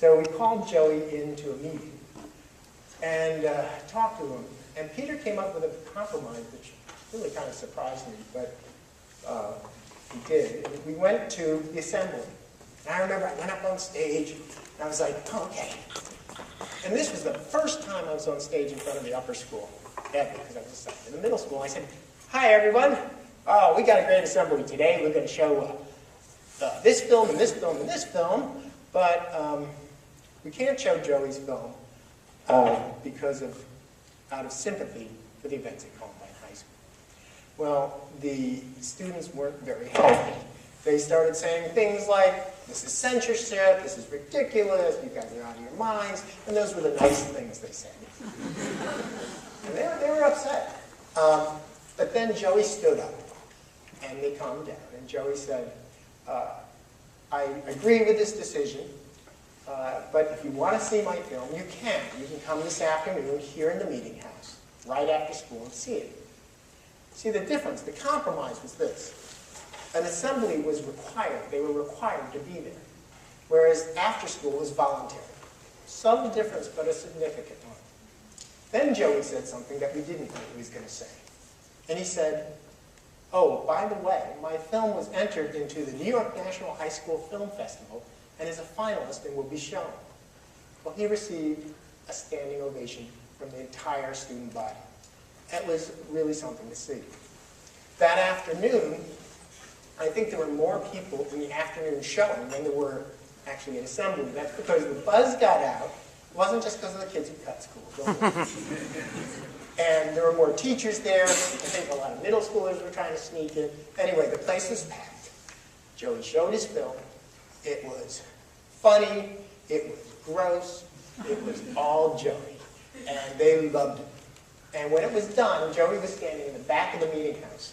So we called Joey into a meeting and talked to him. And Peter came up with a compromise, which really kind of surprised me, but he did. And we went to the assembly. And I remember I went up on stage, and I was like, okay. And this was the first time I was on stage in front of the upper school ever, because I was in the middle school. I said, hi, everyone. We got a great assembly today. We're going to show this film and this film and this film, but we can't show Joey's film because out of sympathy for the events at Columbine High School. Well, the students weren't very happy. They started saying things like, this is censorship, this is ridiculous, you guys are out of your minds, and those were the nice things they said. And they were upset. But then Joey stood up, and they calmed down, and Joey said, I agree with this decision, but if you want to see my film, you can. You can come this afternoon here in the meeting house, right after school, and see it. See the difference, the compromise was this. An assembly was required. They were required to be there. Whereas after school was voluntary. Some difference, but a significant one. Then Joey said something that we didn't think he was going to say. And he said, oh, by the way, my film was entered into the New York National High School Film Festival and is a finalist and will be shown. Well, he received a standing ovation from the entire student body. That was really something to see. That afternoon, I think there were more people in the afternoon showing than there were actually in assembly. That's because the buzz got out. It wasn't just because of the kids who cut school. And there were more teachers there. I think a lot of middle schoolers were trying to sneak in. Anyway, the place was packed. Joey showed his film. It was funny. It was gross. It was all Joey. And they loved it. And when it was done, Joey was standing in the back of the meeting house.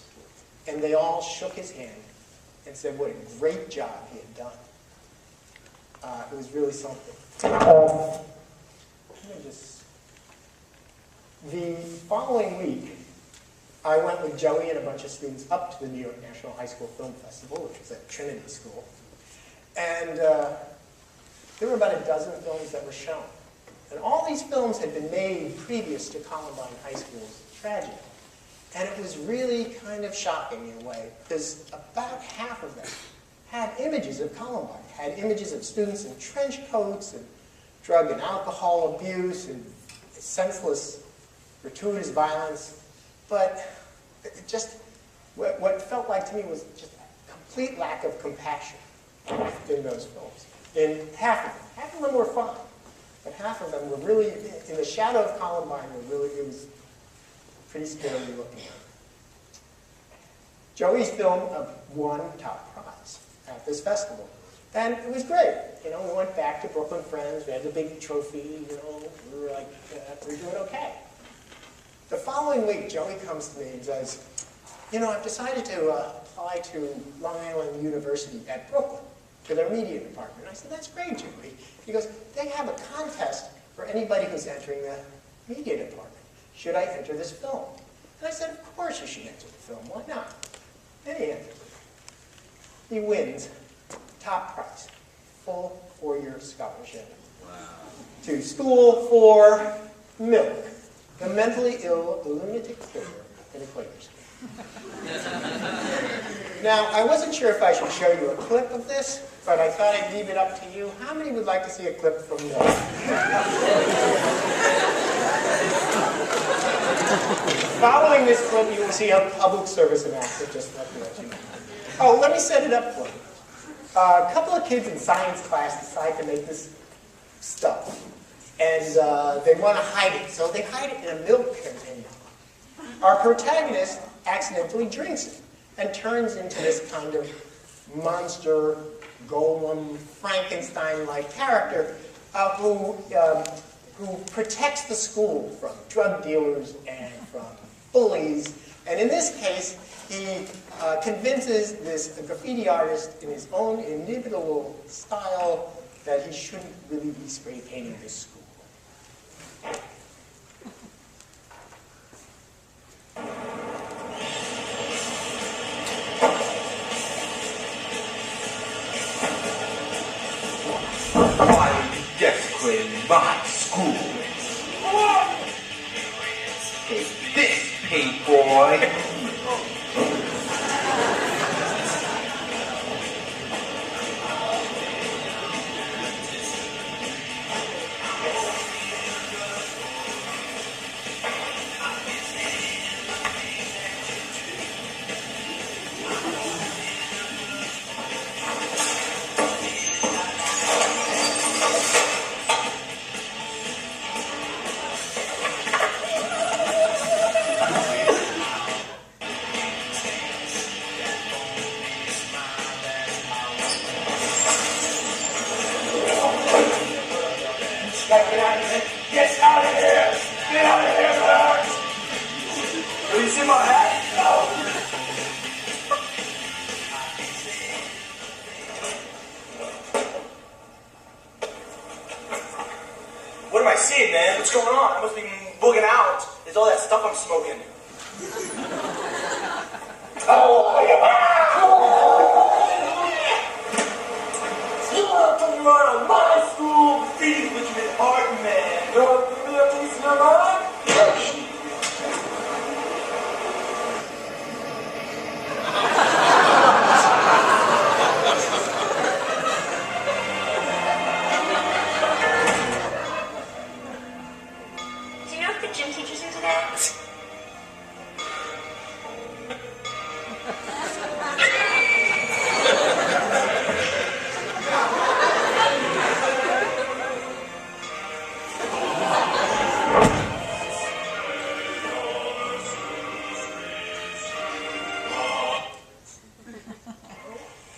And they all shook his hand and said what a great job he had done. It was really something. The following week, I went with Joey and a bunch of students up to the New York National High School Film Festival, which was at Trinity School. And there were about a dozen films that were shown. And all these films had been made previous to Columbine High School's tragedy. And it was really kind of shocking in a way, because about half of them had images of Columbine, had images of students in trench coats and drug and alcohol abuse and senseless, gratuitous violence. But it just, what felt like to me was just a complete lack of compassion in those films. In half of them. Half of them were fun, but half of them were really, in the shadow of Columbine, it was pretty scary looking. Joey's film won top prize at this festival. And it was great. You know, we went back to Brooklyn Friends, we had the big trophy, you know, we were like, we're doing okay. The following week, Joey comes to me and says, you know, I've decided to apply to Long Island University at Brooklyn to their media department. I said, that's great, Joey. He goes, they have a contest for anybody who's entering the media department. Should I enter this film? And I said, of course you should enter the film. Why not? And he enters it. He wins top prize, full 4-year scholarship. Wow. To school for Milk, the mentally ill lunatic killer in a Quaker school. Now, I wasn't sure if I should show you a clip of this, but I thought I'd leave it up to you. How many would like to see a clip from Milk? Following this clip, you will see a public service announcement, just let you know. Oh, let me set it up for you. A couple of kids in science class decide to make this stuff. And they want to hide it, so they hide it in a milk container. Our protagonist accidentally drinks it and turns into this kind of monster, golem, Frankenstein-like character who protects the school from drug dealers and from bullies. And in this case, he convinces this graffiti artist in his own inimitable style that he shouldn't really be spray painting this school. Why, in my school. Take this, Pt-4. Get out of here! Get out of here! Get out of here, man! Do you see my hat? No! What am I seeing, man? What's going on? I must be bugging out. It's all that stuff I'm smoking. Oh, you are on my school, feeding with you heart, man. You want to give me a piece of your mind? Do you know if the gym teacher's in today?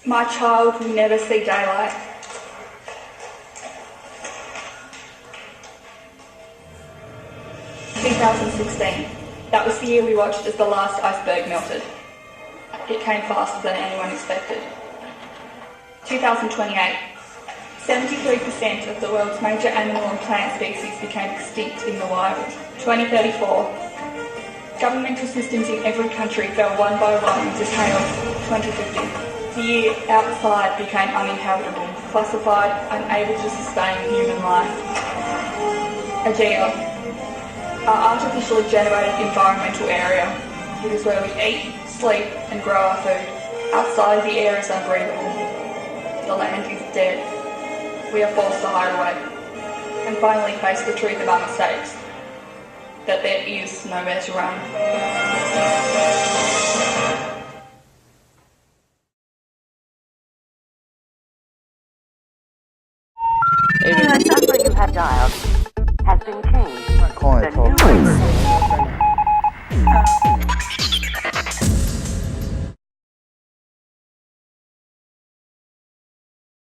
My child will never see daylight. In 2016. That was the year we watched as the last iceberg melted. It came faster than anyone expected. 2028. 73% of the world's major animal and plant species became extinct in the wild. 2034. Governmental systems in every country fell one by one into chaos. 2050. The year outside became uninhabitable, classified unable to sustain human life. Agea, our artificially generated environmental area. It is where we eat, sleep and grow our food. Outside, the air is unbreathable. The land is dead. We are forced to hide away. And finally face the truth of our mistakes. That there is nowhere to run. The number you have dialed